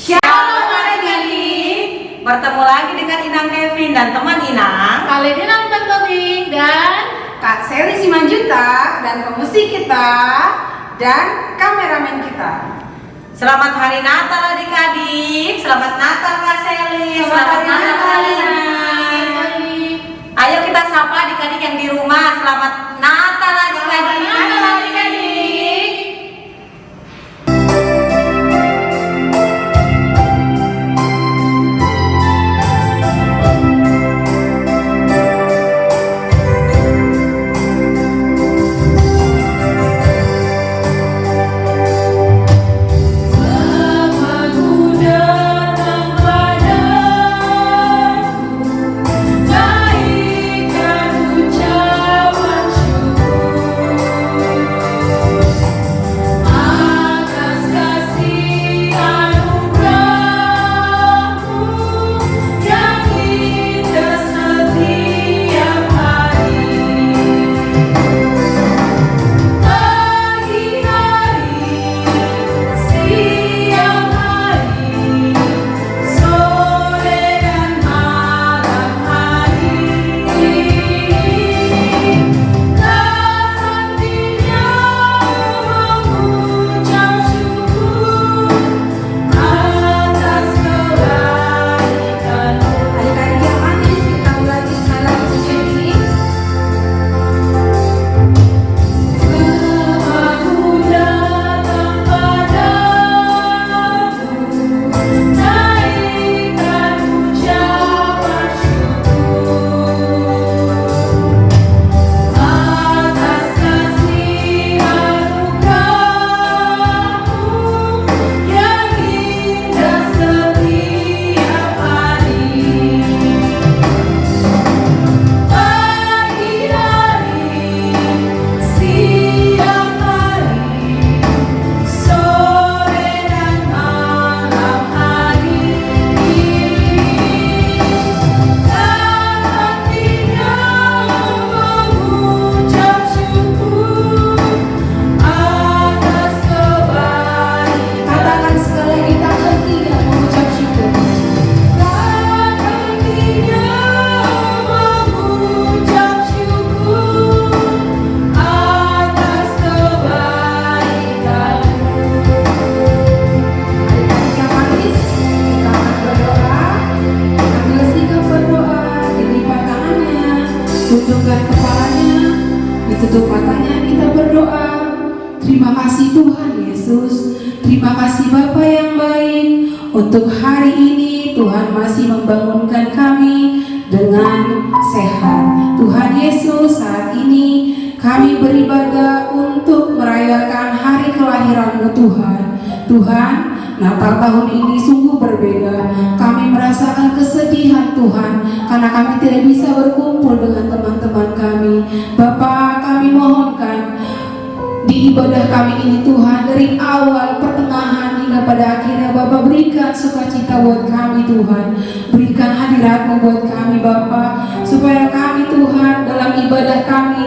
Shalom adik-adik, bertemu lagi dengan Inang Kevin dan teman Inang, Kalian Inang Bentoning dan Kak Seli Simanjuta dan pemusik kita dan kameramen kita. Selamat Hari Natal adik-adik. Selamat Natal Kak Seli. Selamat Hari Natal, Inang. Ayo kita sapa adik-adik yang di rumah. Selamat Natal adik-adik. Selamat Natal, adik-adik. Tundukkan kepalanya, ditutup matanya, kita berdoa. Terima kasih Tuhan Yesus, terima kasih Bapa yang baik. Untuk hari ini Tuhan masih membangunkan kami dengan sehat. Tuhan Yesus, saat ini kami beribadah untuk merayakan hari kelahiran-Mu Tuhan. Tuhan, Natal tahun ini sungguh berbeda. Kami merasakan kesedihan Tuhan karena kami tidak bisa berkumpul dengan teman-teman kami. Bapa, kami mohonkan di ibadah kami ini Tuhan, dari awal, pertengahan hingga pada akhirnya Bapa, berikan sukacita buat kami Tuhan. Berikan hadirat-Mu buat kami Bapa, supaya kami Tuhan dalam ibadah kami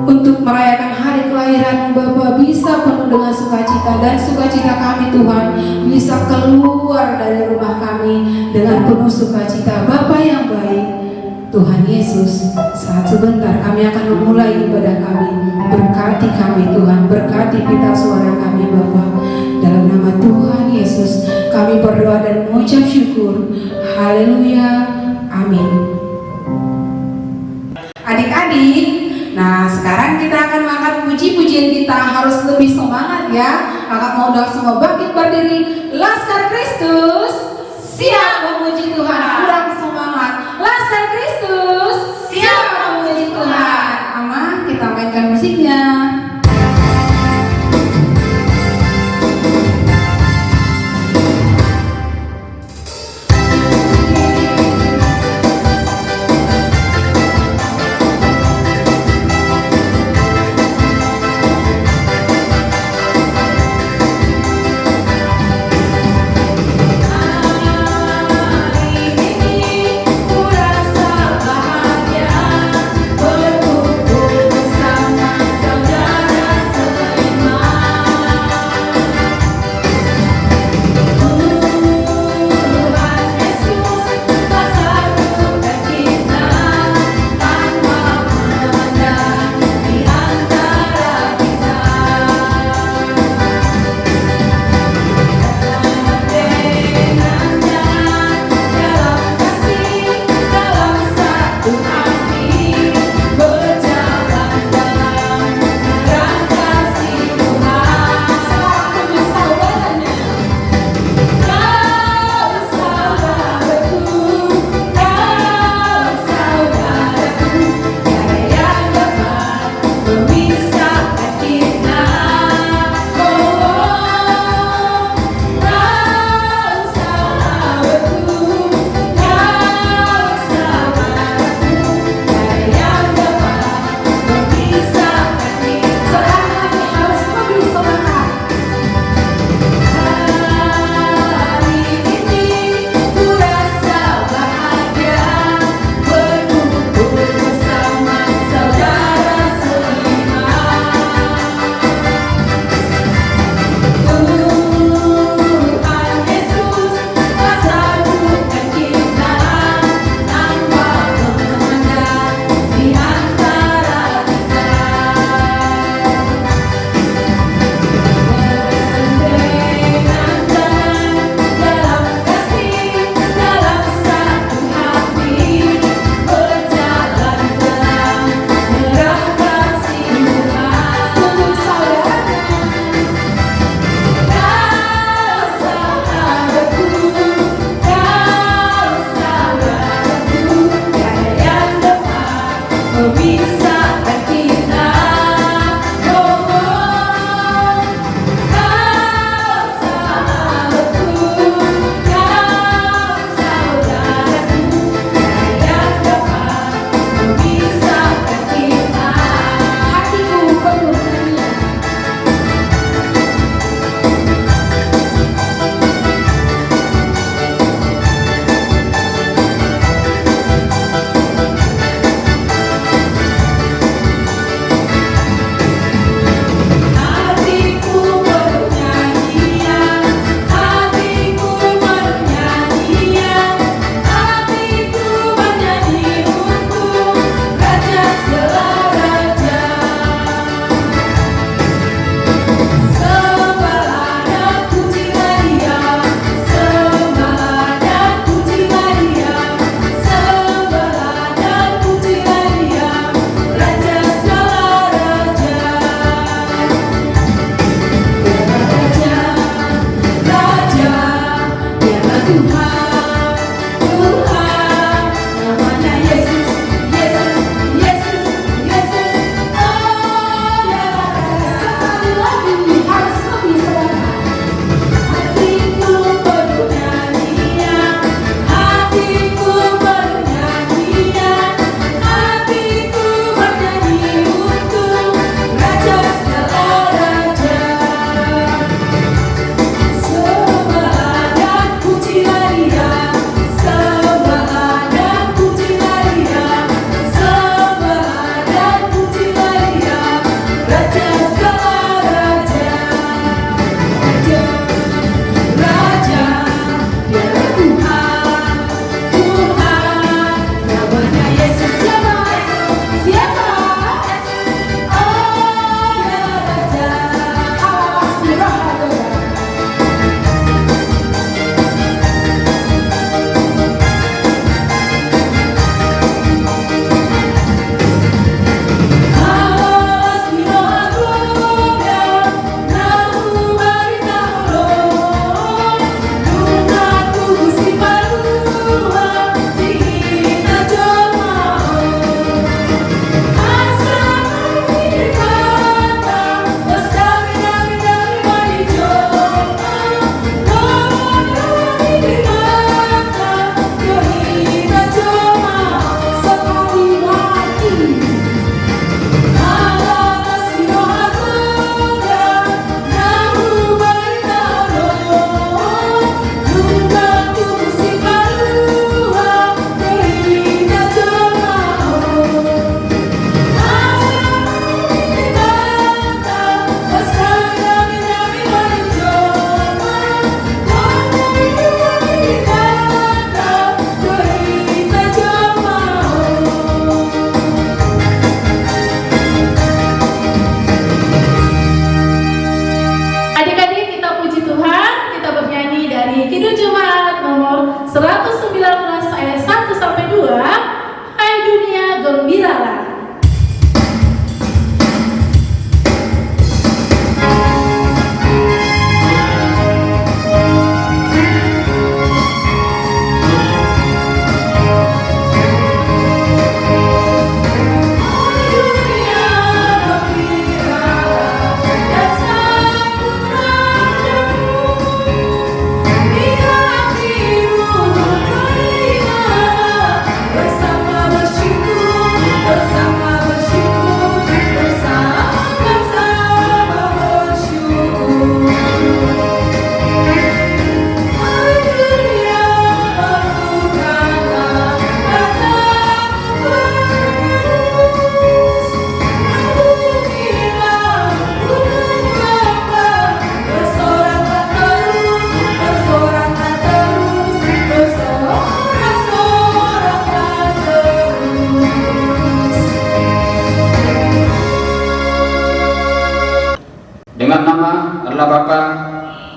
untuk merayakan hari kelahiran Bapa bisa penuh dengan sukacita, dan sukacita kami Tuhan bisa keluar dari rumah kami dengan penuh sukacita. Bapa yang baik, Tuhan Yesus, saat sebentar kami akan memulai ibadah kami. Berkati kami Tuhan, berkati pita suara kami Bapa. Dalam nama Tuhan Yesus kami berdoa dan mengucap syukur. Haleluya, amin. Adik-adik, nah sekarang kita akan mengangkat puji-pujian kita. Harus lebih semangat ya. Kakak mau doa semua bangkit berdiri. Laskar Kristus siap memuji Tuhan. Kurang semangat. Laskar Kristus siap memuji Tuhan. Ama, kita mainkan musiknya.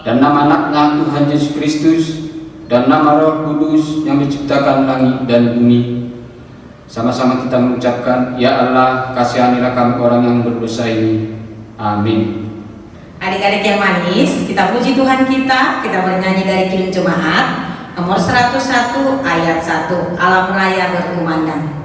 dan nama anaknya Tuhan Yesus Kristus, dan nama Roh Kudus yang menciptakan langit dan bumi. Sama-sama kita mengucapkan, Ya Allah, kasihanilah kami orang yang berdosa ini. Amin. Adik-adik yang manis, kita puji Tuhan kita bernyanyi dari Kidung Jemaat nomor 101 ayat 1, Alam Raya Berkumandang.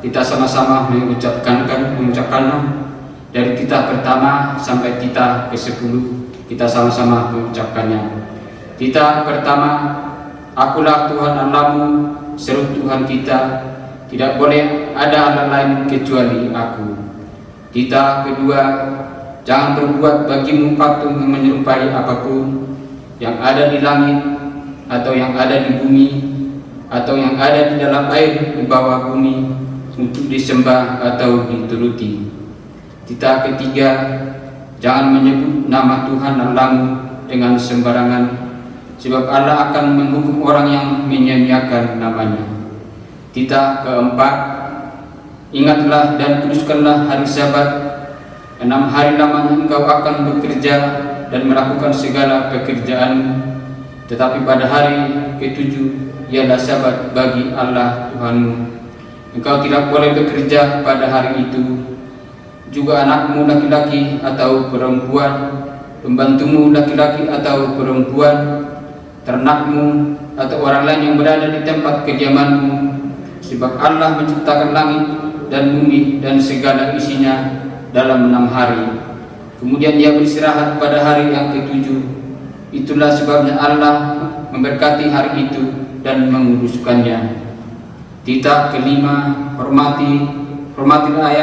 Kita sama-sama mengucapkannya dari titah pertama sampai titah ke-10. Kita sama-sama mengucapkannya. Titah pertama, Akulah Tuhan Allahmu, seru Tuhan kita, tidak boleh ada Allah lain kecuali Aku. Titah kedua, jangan berbuat bagimu patung yang menyerupai apapun yang ada di langit, atau yang ada di bumi, atau yang ada di dalam air di bawah bumi, untuk disembah atau dituruti. Titah ketiga, jangan menyebut nama Tuhan Allahmu dengan sembarangan, sebab Allah akan menghukum orang yang menyia-nyiakan namanya. Titah keempat, ingatlah dan kuduskanlah hari Sabat. 6 hari lamanya engkau akan bekerja dan melakukan segala pekerjaanmu, tetapi pada hari ke-7 ialah Sabat bagi Allah Tuhanmu. Engkau tidak boleh bekerja pada hari itu. Juga anakmu laki-laki atau perempuan, pembantumu laki-laki atau perempuan, ternakmu atau orang lain yang berada di tempat kediamanmu, sebab Allah menciptakan langit dan bumi dan segala isinya dalam 6 hari. Kemudian Dia beristirahat pada hari yang ke-7. Itulah sebabnya Allah memberkati hari itu dan menguduskannya. Titah kelima, hormatilah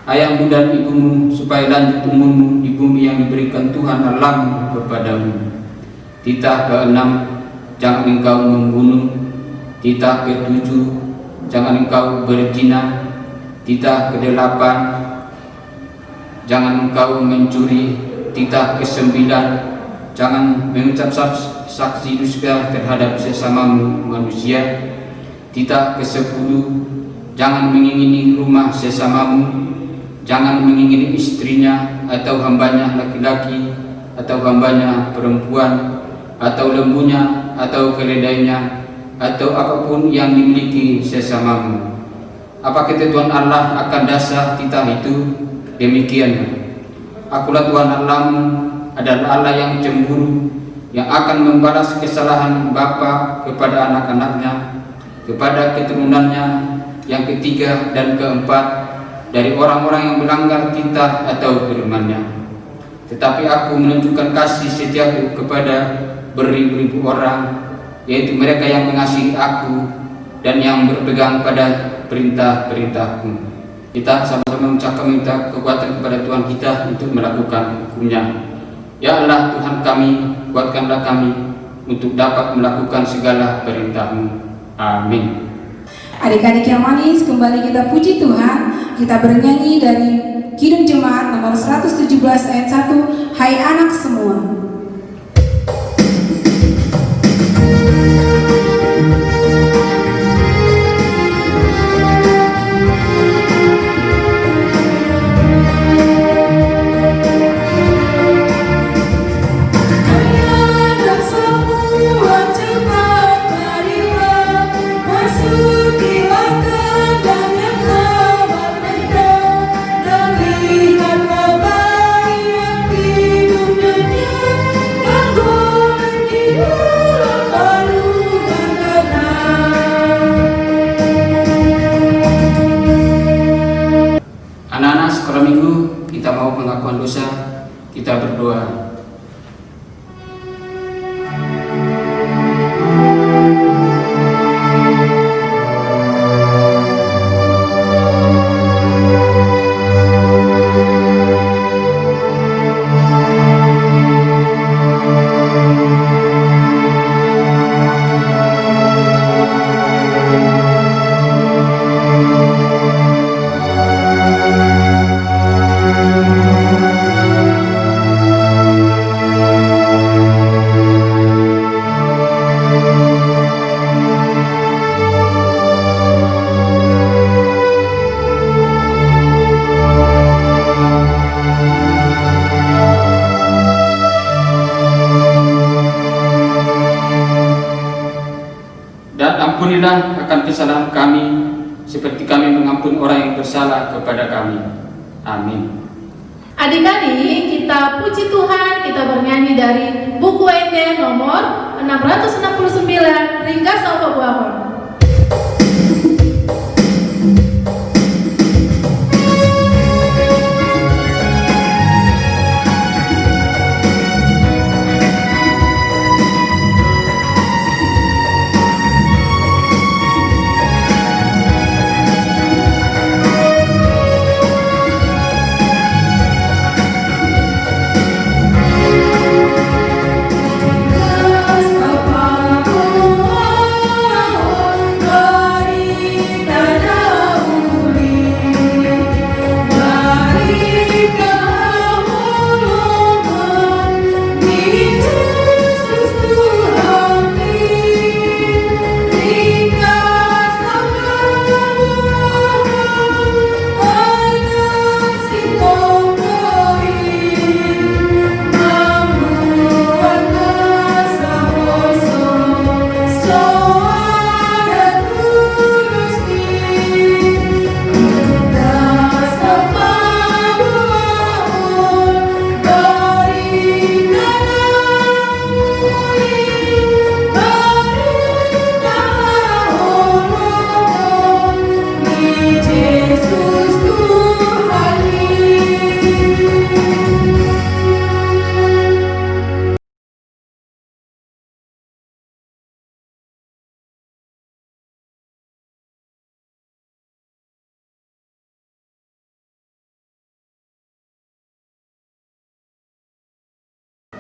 ayahmu dan ibumu, supaya lanjut umurmu di bumi yang diberikan Tuhan Allahmu kepadamu. Titah keenam, jangan engkau membunuh. Titah ke-7, jangan engkau berzina. Titah ke-8, jangan engkau mencuri. Titah ke-9, jangan mengucap saksi dusta terhadap sesamamu manusia. Titah ke-10, jangan mengingini rumah sesamamu, jangan mengingini istrinya atau hambanya laki-laki atau hambanya perempuan, atau lembunya atau keledainya, atau apapun yang dimiliki sesamamu. Apa ketentuan Allah akan dasar titah itu? Demikian, Akulah Tuhan Allahmu, adalah Allah yang cemburu, yang akan membalas kesalahan bapa kepada anak-anaknya, kepada keturunannya yang ketiga dan keempat dari orang-orang yang melanggar titah atau firman-Nya. Tetapi Aku menunjukkan kasih setiaku kepada beribu-ribu orang, yaitu mereka yang mengasihi Aku dan yang berpegang pada perintah-perintah-Ku. Kita sama-sama mengucapkan minta kekuatan kepada Tuhan kita untuk melakukan hukum-Nya. Ya Allah Tuhan kami, kuatkanlah kami untuk dapat melakukan segala perintah-Mu. Amin. Adik-adik yang manis, kembali kita puji Tuhan. Kita bernyanyi dari Kidung Jemaat nomor 117 ayat 1, Hai anak semua. Masukilah ke dalam anak-anak sekolah minggu, kita mau pengakuan dosa, kita berdoa. Dan ampunilah akan kesalahan kami, seperti kami mengampuni orang yang bersalah kepada kami. Amin. Adik-adik, kita puji Tuhan, kita bernyanyi dari buku ND nomor 669, Ringkas Apa Buahon.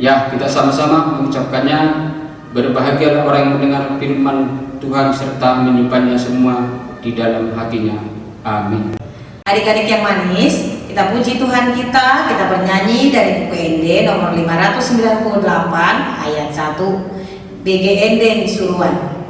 Ya, kita sama-sama mengucapkannya. Berbahagialah orang yang mendengar firman Tuhan serta menyimpannya semua di dalam hatinya. Amin. Adik-adik yang manis, kita puji Tuhan kita bernyanyi dari buku ND nomor 598 ayat 1, BGND Suruhan.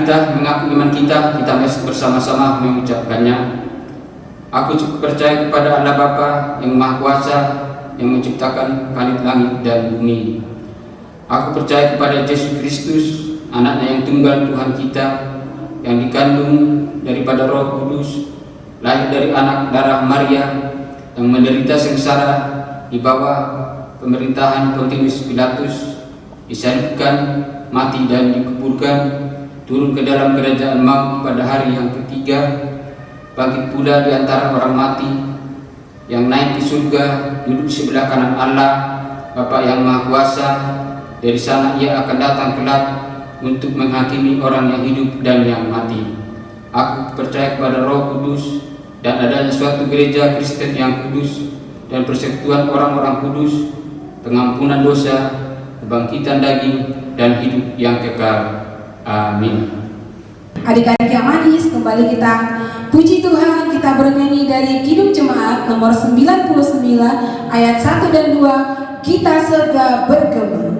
Kita mengaku iman kita bersama-sama mengucapkannya. Aku cukup percaya kepada Allah Bapa yang Maha Kuasa, yang menciptakan langit dan bumi. Aku percaya kepada Yesus Kristus, anaknya yang tunggal Tuhan kita, yang dikandung daripada Roh Kudus, lahir dari anak darah Maria, yang menderita sengsara di bawah pemerintahan Pontius Pilatus, disalibkan, mati dan dikuburkan, turun ke dalam kerajaan maut pada hari yang ketiga, bangkit pula di antara orang mati, yang naik ke surga, duduk di sebelah kanan Allah, Bapa yang Maha Kuasa. Dari sana ia akan datang kelak untuk menghakimi orang yang hidup dan yang mati. Aku percaya kepada Roh Kudus dan adanya suatu gereja Kristen yang kudus dan persekutuan orang-orang kudus, pengampunan dosa, kebangkitan daging, dan hidup yang kekal. Amin. Adik-adik yang manis, kembali kita puji Tuhan, kita bernyanyi dari Kidung Jemaat nomor 99 ayat 1 dan 2, kita serga bergema.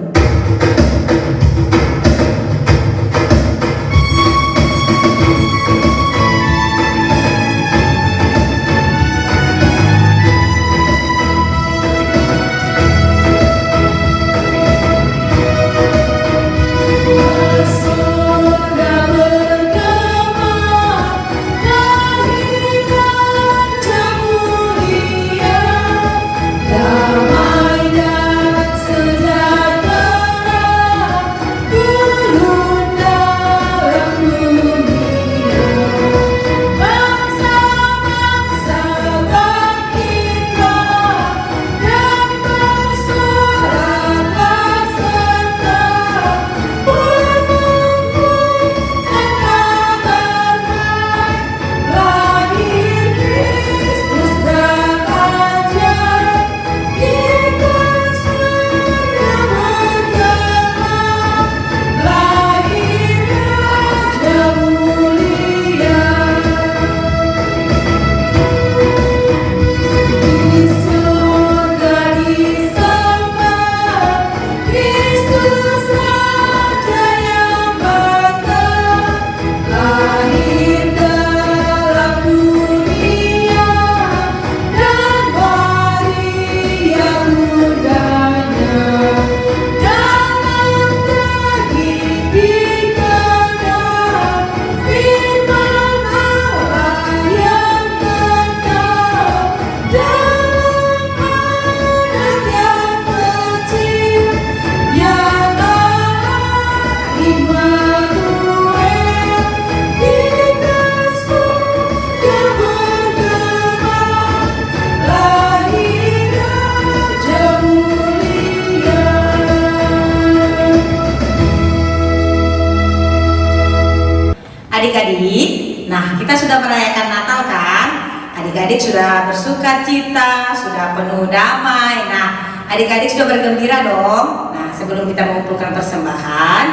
Adik-adik, nah kita sudah merayakan Natal kan? Adik-adik sudah bersuka cita, sudah penuh damai. Nah, adik-adik sudah bergembira dong. Nah, sebelum kita mengumpulkan persembahan,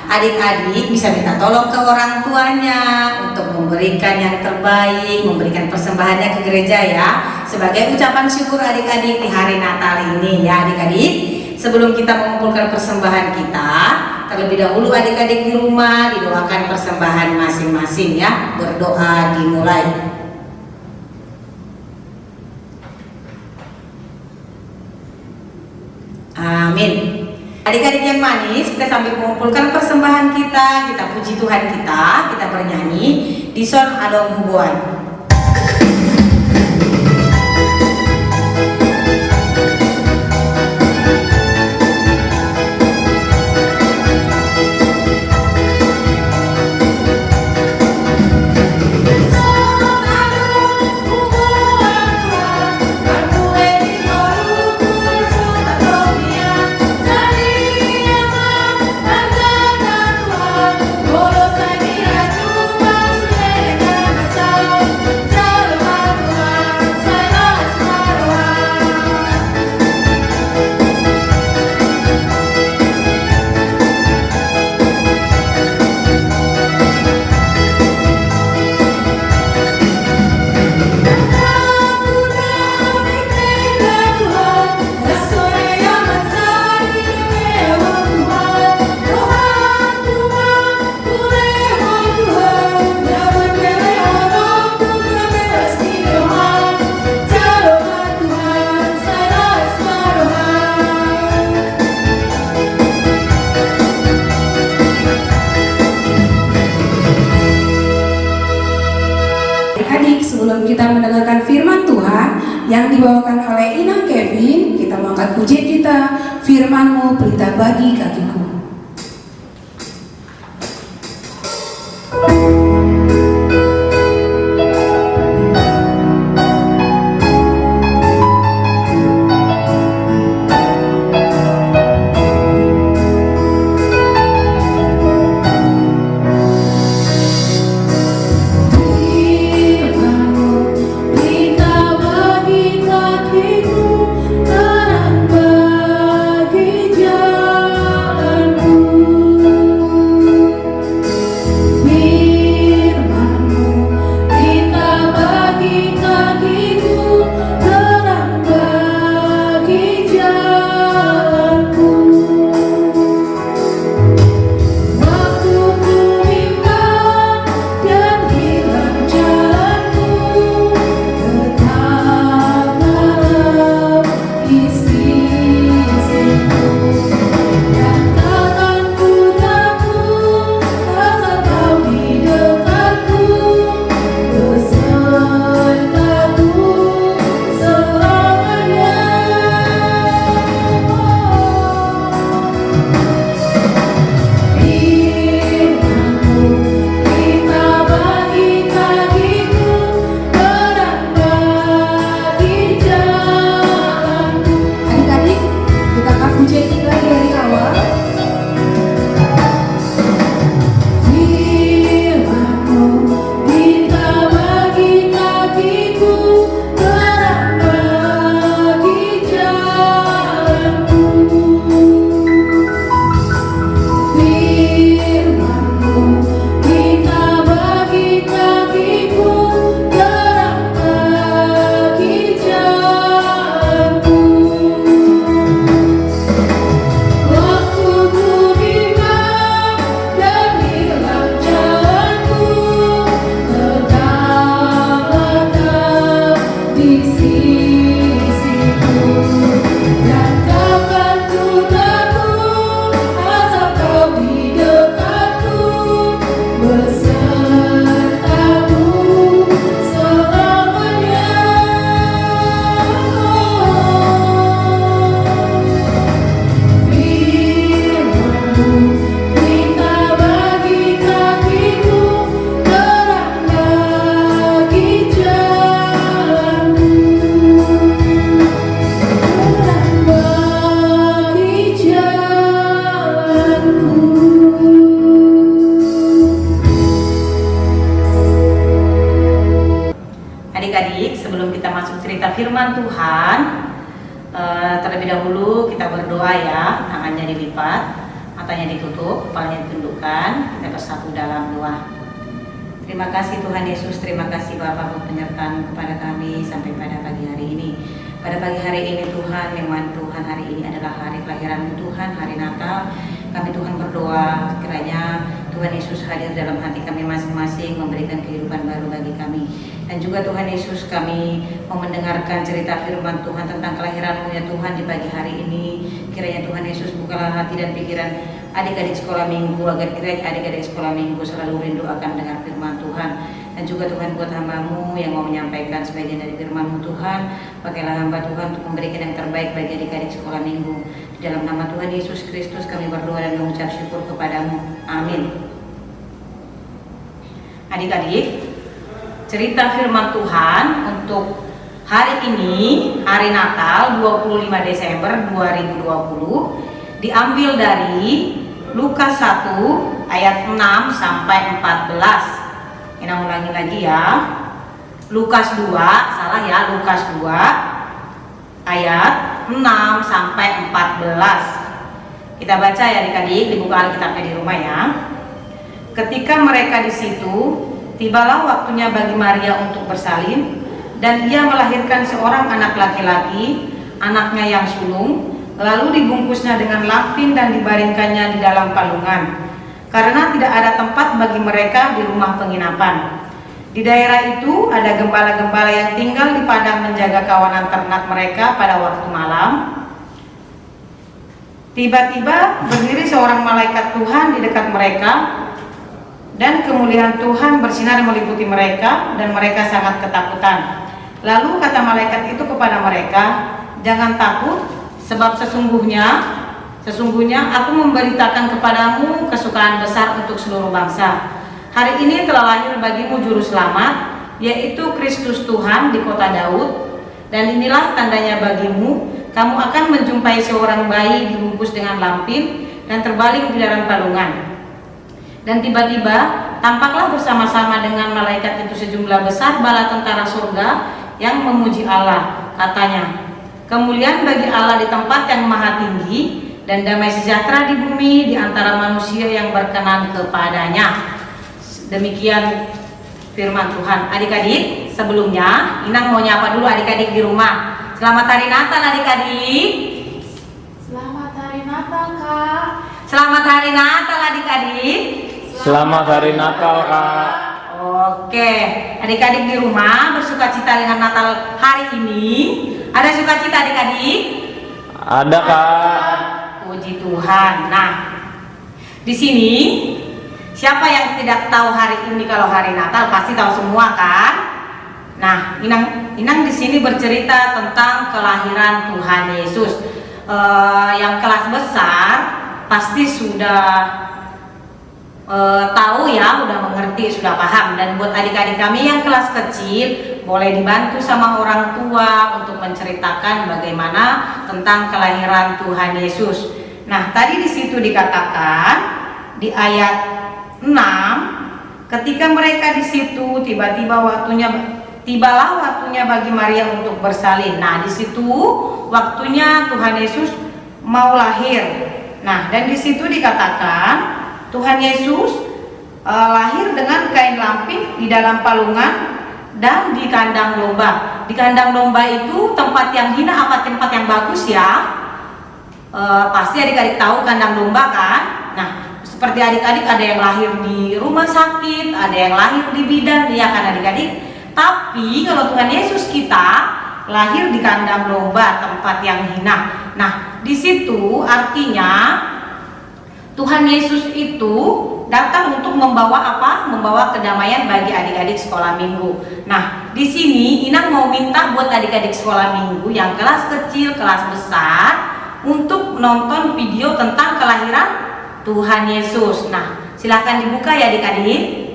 adik-adik bisa minta tolong ke orang tuanya untuk memberikan yang terbaik, memberikan persembahannya ke gereja ya, sebagai ucapan syukur adik-adik di hari Natal ini ya adik-adik. Sebelum kita mengumpulkan persembahan kita, terlebih dahulu adik-adik di rumah didoakan persembahan masing-masing ya. Berdoa dimulai. Amin. Adik-adik yang manis, kita sambil mengumpulkan persembahan kita puji Tuhan kita bernyanyi di Son Adong Hubuan. Sebelum kita mendengarkan firman Tuhan yang dibawakan oleh Inang Kevin, kita mengangkat pujian kita, firman-Mu pelita bagi kakiku. adik-adik, sebelum kita masuk cerita firman Tuhan, terlebih dahulu kita berdoa ya, tangannya dilipat, matanya ditutup, kepalanya ditundukkan, kita bersatu dalam doa. Terima kasih Tuhan Yesus, terima kasih Bapa buat penyertaan kepada kami sampai pada pagi hari ini. Pada pagi hari ini Tuhan, memang Tuhan hari ini adalah hari kelahiran Tuhan, hari Natal. Kami Tuhan berdoa kiranya Tuhan Yesus hadir dalam hati kami masing-masing, memberikan kehidupan baru bagi kami. Dan juga Tuhan Yesus, kami mau mendengarkan cerita firman Tuhan tentang kelahiran-Mu ya Tuhan di pagi hari ini. Kiranya Tuhan Yesus bukalah hati dan pikiran adik-adik sekolah minggu, agar kiranya adik-adik sekolah minggu selalu rindu akan dengar firman Tuhan. Dan juga Tuhan buat hamba-Mu yang mau menyampaikan sebagian dari firman-Mu Tuhan, pakailah hamba Tuhan untuk memberikan yang terbaik bagi adik-adik sekolah minggu. Di dalam nama Tuhan Yesus Kristus kami berdoa dan mengucap syukur kepada-Mu. Amin. Adik-adik, cerita firman Tuhan untuk hari ini, hari Natal 25 Desember 2020, diambil dari Lukas 1 ayat 6 sampai 14. Kita ulangi lagi ya. Lukas 2, salah ya, Lukas 2 ayat 6 sampai 14. Kita baca ya adik-adik, dibuka Alkitabnya di rumah ya. Ketika mereka di situ, tibalah waktunya bagi Maria untuk bersalin, dan ia melahirkan seorang anak laki-laki, anaknya yang sulung, lalu dibungkusnya dengan lampin dan dibaringkannya di dalam palungan, karena tidak ada tempat bagi mereka di rumah penginapan. Di daerah itu ada gembala-gembala yang tinggal di padang menjaga kawanan ternak mereka pada waktu malam. Tiba-tiba berdiri seorang malaikat Tuhan di dekat mereka, dan kemuliaan Tuhan bersinar meliputi mereka, dan mereka sangat ketakutan. Lalu kata malaikat itu kepada mereka, "Jangan takut, sebab sesungguhnya aku memberitakan kepadamu kesukaan besar untuk seluruh bangsa. Hari ini telah lahir bagimu juru selamat, yaitu Kristus Tuhan di kota Daud. Dan inilah tandanya bagimu, kamu akan menjumpai seorang bayi dibungkus dengan lampin dan terbaling di dalam palungan." Dan tiba-tiba tampaklah bersama-sama dengan malaikat itu sejumlah besar bala tentara surga yang memuji Allah. Katanya, "Kemuliaan bagi Allah di tempat yang maha tinggi, dan damai sejahtera di bumi di antara manusia yang berkenan kepadanya." Demikian firman Tuhan. Adik-adik, sebelumnya Inang mau nyapa dulu adik-adik di rumah. Selamat hari Natal adik-adik. Selamat hari Natal, Kak. Selamat hari Natal adik-adik. Selamat hari Natal, Kak. Oke, adik-adik di rumah bersukacita dengan Natal hari ini. Ada sukacita adik-adik? Ada, Kak. Puji Tuhan. Nah, di sini siapa yang tidak tahu hari ini kalau hari Natal? Pasti tahu semua kan? Nah, Inang di sini bercerita tentang kelahiran Tuhan Yesus. Yang kelas besar pasti sudah tahu ya, udah mengerti, sudah paham. Dan buat adik-adik kami yang kelas kecil, boleh dibantu sama orang tua untuk menceritakan bagaimana tentang kelahiran Tuhan Yesus. Nah, tadi di situ dikatakan di ayat 6, ketika mereka di situ tibalah waktunya bagi Maria untuk bersalin. Nah, di situ waktunya Tuhan Yesus mau lahir. Nah, dan di situ dikatakan Tuhan Yesus lahir dengan kain lampin di dalam palungan dan di kandang domba. Di kandang domba itu tempat yang hina apa tempat yang bagus ya? Pasti adik-adik tahu kandang domba kan? Nah, seperti adik-adik ada yang lahir di rumah sakit, ada yang lahir di bidan, ya kan adik-adik? Tapi kalau Tuhan Yesus kita lahir di kandang domba, tempat yang hina. Nah, di situ artinya Tuhan Yesus itu datang untuk membawa apa? Membawa kedamaian bagi adik-adik sekolah minggu. Nah, di sini Inang mau minta buat adik-adik sekolah minggu yang kelas kecil, kelas besar untuk nonton video tentang kelahiran Tuhan Yesus. Nah, silahkan dibuka ya adik-adik.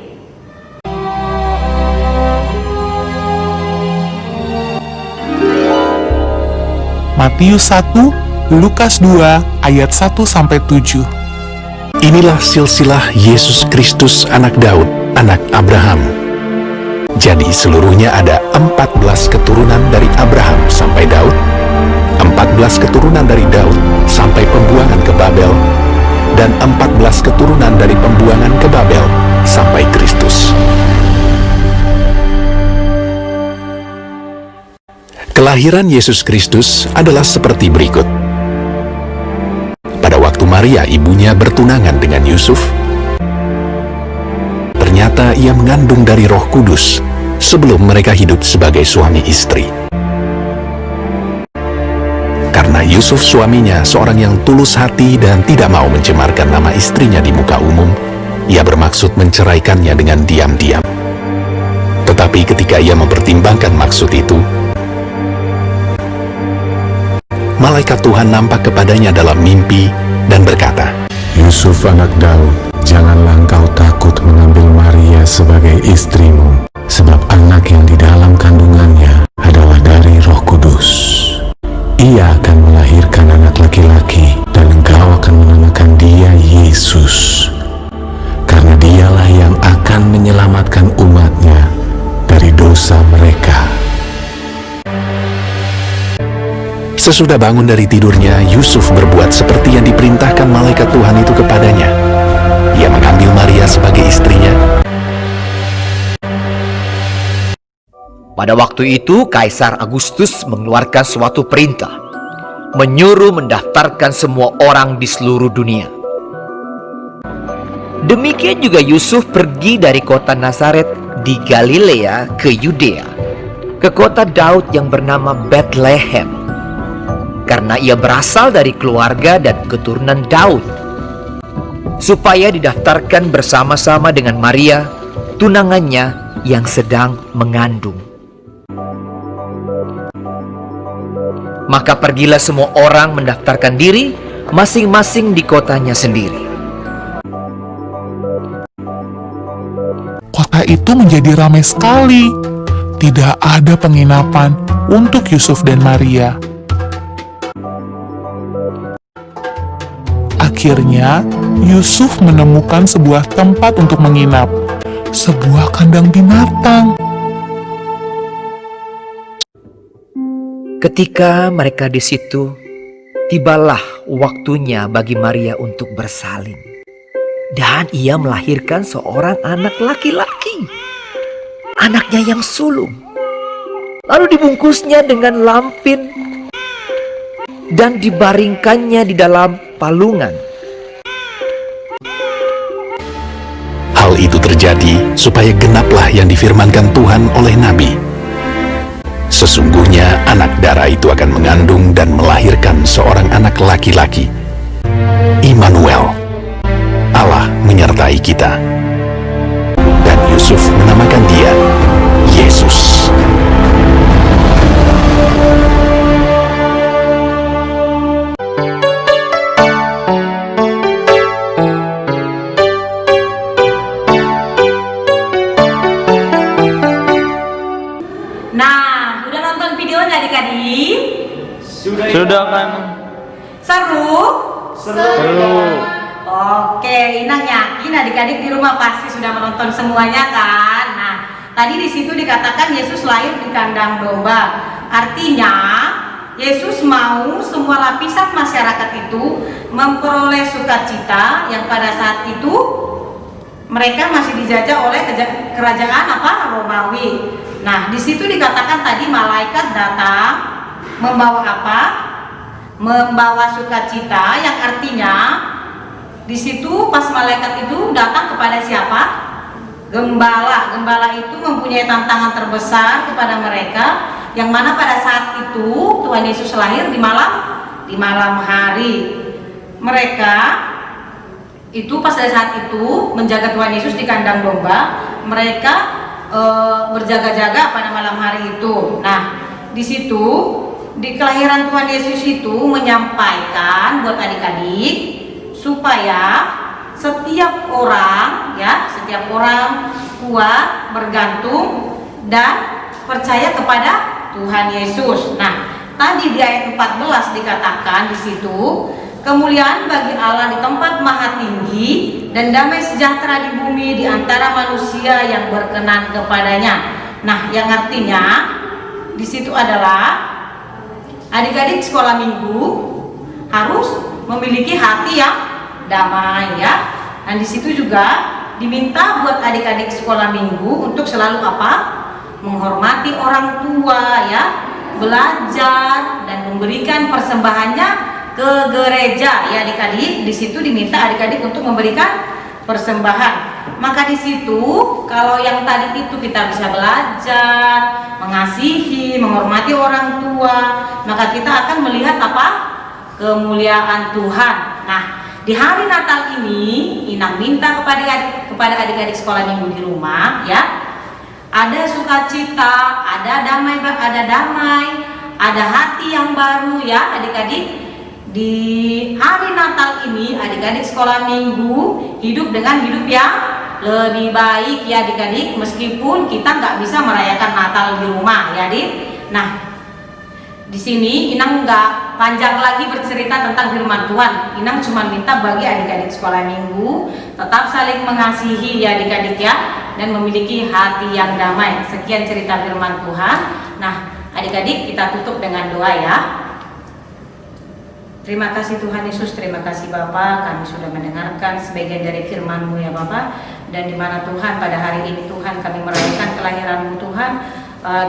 Matius 1, Lukas 2 ayat 1-7. Inilah silsilah Yesus Kristus anak Daud, anak Abraham. Jadi seluruhnya ada 14 keturunan dari Abraham sampai Daud, 14 keturunan dari Daud sampai pembuangan ke Babel, dan 14 keturunan dari pembuangan ke Babel sampai Kristus. Kelahiran Yesus Kristus adalah seperti berikut. Pada waktu Maria ibunya bertunangan dengan Yusuf, ternyata ia mengandung dari Roh Kudus sebelum mereka hidup sebagai suami istri. Karena Yusuf suaminya seorang yang tulus hati dan tidak mau mencemarkan nama istrinya di muka umum, ia bermaksud menceraikannya dengan diam-diam. Tetapi ketika ia mempertimbangkan maksud itu, malaikat Tuhan nampak kepadanya dalam mimpi dan berkata, Yusuf anak Daud, janganlah engkau takut mengambil Maria sebagai istrimu, sebab anak yang di dalam kandungannya adalah dari Roh Kudus. Ia akan melahirkan anak laki-laki, dan engkau akan menamakan dia Yesus, karena dialah yang akan menyelamatkan umatnya dari dosa mereka. Sesudah bangun dari tidurnya, Yusuf berbuat seperti yang diperintahkan malaikat Tuhan itu kepadanya. Ia mengambil Maria sebagai istrinya. Pada waktu itu, Kaisar Agustus mengeluarkan suatu perintah, menyuruh mendaftarkan semua orang di seluruh dunia. Demikian juga Yusuf pergi dari kota Nazaret di Galilea ke Yudea, ke kota Daud yang bernama Bethlehem, karena ia berasal dari keluarga dan keturunan Daud, supaya didaftarkan bersama-sama dengan Maria, tunangannya yang sedang mengandung. Maka pergilah semua orang mendaftarkan diri masing-masing di kotanya sendiri. Kota itu menjadi ramai sekali. Tidak ada penginapan untuk Yusuf dan Maria. Akhirnya, Yusuf menemukan sebuah tempat untuk menginap, sebuah kandang binatang. Ketika mereka di situ, tibalah waktunya bagi Maria untuk bersalin. Dan ia melahirkan seorang anak laki-laki, anaknya yang sulung. Lalu dibungkusnya dengan lampin dan dibaringkannya di dalam palungan. Hal itu terjadi supaya genaplah yang difirmankan Tuhan oleh Nabi. Sesungguhnya anak darah itu akan mengandung dan melahirkan seorang anak laki-laki. Immanuel, Allah menyertai kita. Dan Yusuf menamakan dia Yesus. Nah, udah nonton videonya adik-adik? Sudah kan? Seru? Seru. Oke, Inang yakin adik-adik di rumah pasti sudah menonton semuanya kan? Nah, tadi di situ dikatakan Yesus lahir di kandang domba. Artinya, Yesus mau semua lapisan masyarakat itu memperoleh sukacita yang pada saat itu mereka masih dijajah oleh kerajaan Romawi. Nah, di situ dikatakan tadi malaikat datang membawa apa? Membawa sukacita, yang artinya di situ pas malaikat itu datang kepada siapa? Gembala. Gembala itu mempunyai tantangan terbesar kepada mereka, yang mana pada saat itu Tuhan Yesus lahir di malam hari. Mereka itu pas pada saat itu menjaga Tuhan Yesus di kandang domba, mereka berjaga-jaga pada malam hari itu. Nah, di situ di kelahiran Tuhan Yesus itu menyampaikan buat adik-adik supaya setiap orang kuat bergantung dan percaya kepada Tuhan Yesus. Nah, tadi di ayat 14 dikatakan di situ, kemuliaan bagi Allah di tempat maha tinggi dan damai sejahtera di bumi di antara manusia yang berkenan kepadanya. Nah, yang artinya di situ adalah adik-adik sekolah minggu harus memiliki hati yang damai ya. Dan di situ juga diminta buat adik-adik sekolah minggu untuk selalu apa? Menghormati orang tua ya, belajar dan memberikan persembahannya ke gereja ya adik-adik. Di situ diminta adik-adik untuk memberikan persembahan. Maka di situ kalau yang tadi itu kita bisa belajar, mengasihi, menghormati orang tua, maka kita akan melihat apa? Kemuliaan Tuhan. Nah, di hari Natal ini Inang minta kepada adik-adik sekolah minggu di rumah ya, ada sukacita, ada damai, ada hati yang baru ya adik-adik. Di hari Natal ini adik-adik sekolah minggu hidup dengan hidup yang lebih baik ya adik-adik, meskipun kita nggak bisa merayakan Natal di rumah ya adik. Nah, di sini Inang nggak panjang lagi bercerita tentang firman Tuhan. Inang cuma minta bagi adik-adik sekolah minggu tetap saling mengasihi ya adik-adik ya, dan memiliki hati yang damai. Sekian cerita firman Tuhan. Nah, adik-adik kita tutup dengan doa ya. Terima kasih Tuhan Yesus, terima kasih Bapa, kami sudah mendengarkan sebagian dari firman-Mu ya Bapa. Dan di mana Tuhan pada hari ini Tuhan kami merayakan kelahiran-Mu Tuhan,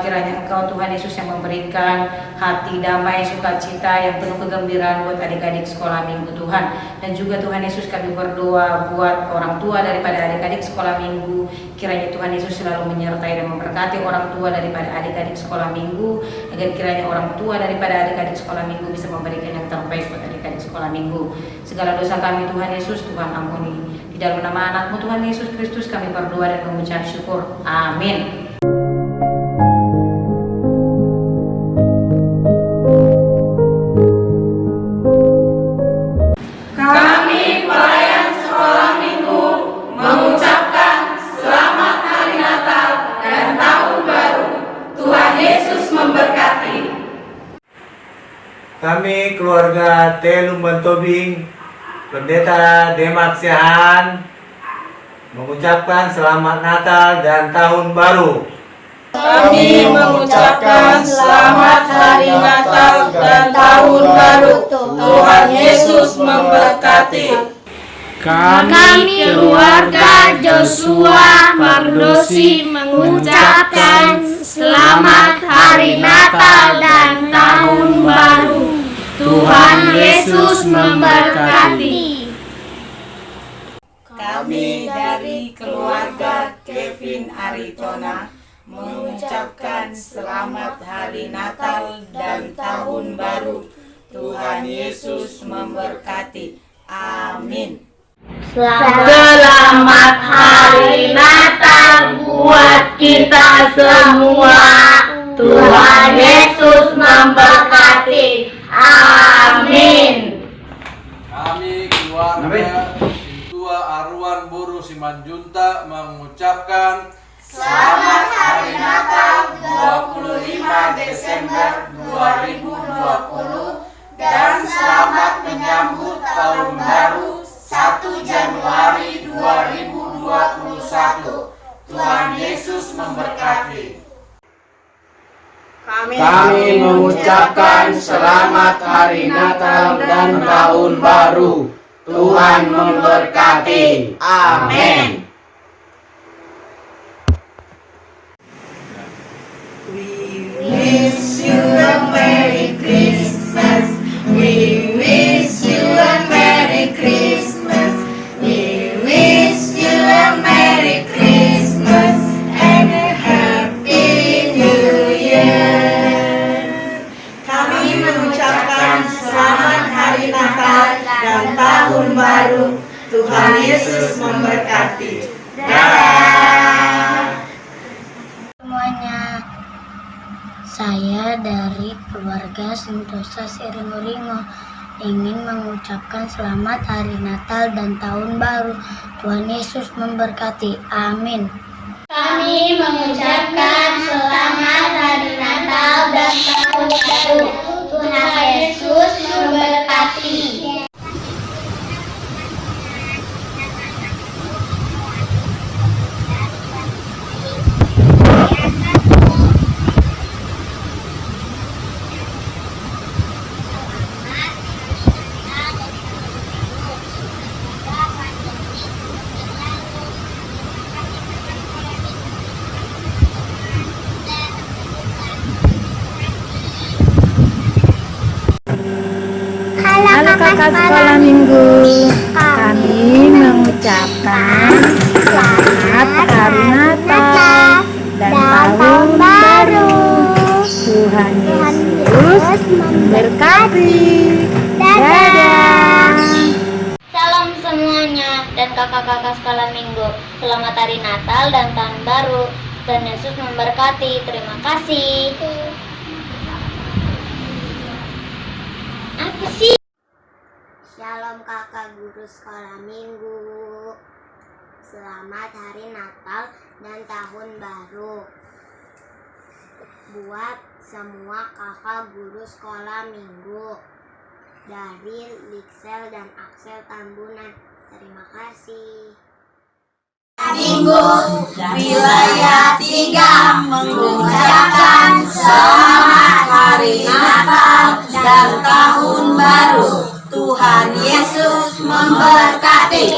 kiranya Engkau Tuhan Yesus yang memberikan hati damai, sukacita yang penuh kegembiraan buat adik-adik sekolah minggu Tuhan. Dan juga Tuhan Yesus kami berdoa buat orang tua daripada adik-adik sekolah minggu, kiranya Tuhan Yesus selalu menyertai dan memberkati orang tua daripada adik-adik sekolah minggu, agar kiranya orang tua daripada adik-adik sekolah minggu bisa memberikan yang terbaik buat adik-adik sekolah minggu. Segala dosa kami Tuhan Yesus, Tuhan ampuni. Di dalam nama anak-Mu Tuhan Yesus Kristus kami berdoa dan mengucap syukur. Amin. Kami pelayan sekolah minggu mengucapkan selamat hari Natal dan tahun baru. Tuhan Yesus memberkati. Kami keluarga Telum Bantobing, Pendeta Demak Siahaan, mengucapkan selamat Natal dan tahun baru. Kami mengucapkan selamat hari Natal dan tahun baru. Tuhan Yesus memberkati. Kami keluarga Joshua Mardosi mengucapkan selamat hari Natal dan tahun baru. Tuhan Yesus memberkati. Kami dari keluarga Kevin Aritona mengucapkan selamat hari Natal dan tahun baru. Tuhan Yesus memberkati. Amin. Selamat hari Natal buat kita semua. Tuhan Yesus memberkati. Amin. Kami keluarga Tua Arwan Buru Simanjunta mengucapkan Selamat Hari Natal 25 Desember 2020 dan selamat menyambut Tahun Baru 1 Januari 2021. Tuhan Yesus memberkati. Kami mengucapkan selamat hari Natal dan tahun baru. Tuhan memberkati. Amin. Wish you a Merry Christmas. We wish you a Merry Christmas. We wish you a Merry Christmas and a Happy New Year. Kami mengucapkan selamat Hari Natal dan Tahun Baru. Tuhan Yesus memberkati. Dadah. Semuanya, saya dari keluarga Sentosa Siringo-Ringo ingin mengucapkan selamat Hari Natal dan Tahun Baru. Tuhan Yesus memberkati. Amin. Kami mengucapkan selamat Hari Natal dan Tahun Baru. Tuhan Yesus memberkati. kakak-kakak sekolah minggu, kami mengucapkan selamat hari Natal dan tahun baru. Tuhan Yesus memberkati. Dadah. Salam semuanya dan kakak-kakak sekolah minggu. Selamat hari Natal dan tahun baru. Dan Yesus memberkati. Terima kasih. Apa sih? Shalom kakak guru sekolah minggu. Selamat hari Natal dan tahun baru. Buat semua kakak guru sekolah minggu dari Liksel dan Aksel Tambunan. Terima kasih. Minggu wilayah 3 mengucapkan selamat hari Natal dan tahun baru. Tuhan Yesus memberkati.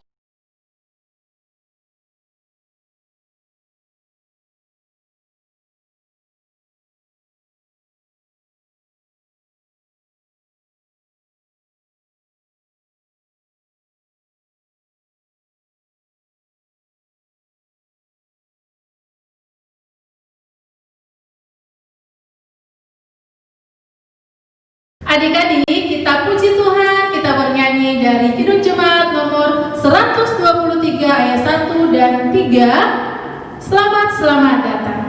Adik-adik, kita puji Tuhan, kita bernyanyi dari Kidung Jemaat nomor 123 ayat 1 dan 3. Selamat datang.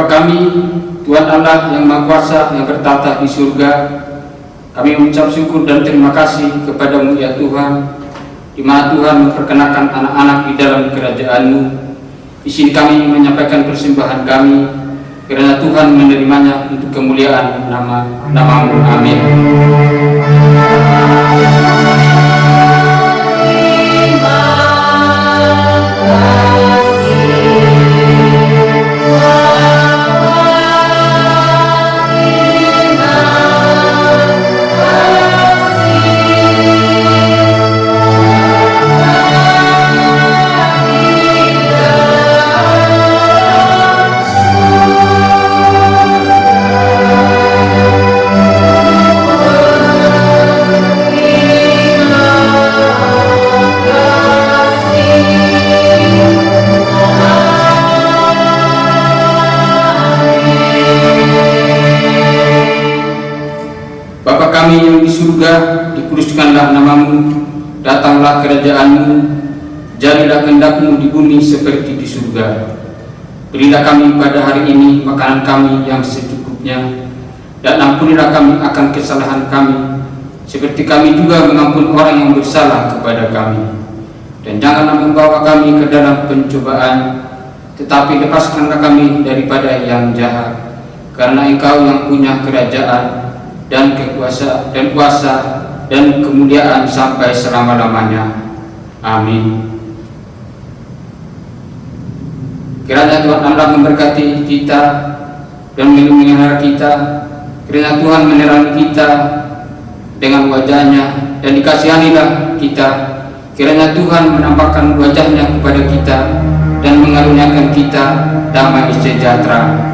Kami, Tuhan Allah yang Maha Kuasa yang bertata di surga, kami mengucap syukur dan terima kasih kepada-Mu ya Tuhan, di mana Tuhan memperkenakan anak-anak di dalam kerajaan-Mu. Di sini kami menyampaikan persembahan kami, karena Tuhan menerimanya untuk kemuliaan nama-Mu. Amin. Kami yang di surga, dikuduskanlah nama-Mu, datanglah kerajaan-Mu, jadilah kehendak-Mu di bumi seperti di surga. Berilah kami pada hari ini makanan kami yang secukupnya, dan ampunilah kami akan kesalahan kami, seperti kami juga mengampuni orang yang bersalah kepada kami. Dan janganlah membawa kami ke dalam pencobaan, tetapi lepaskanlah kami daripada yang jahat, karena Engkau yang punya kerajaan dan kuasa dan kemuliaan sampai selama-lamanya. Amin. Kiranya Tuhan Allah memberkati kita dan melindungi kita. Kiranya Tuhan menerangi kita dengan wajah-Nya dan dikasihanilah kita. Kiranya Tuhan menampakkan wajah-Nya kepada kita dan mengaruniakan kita damai sejahtera.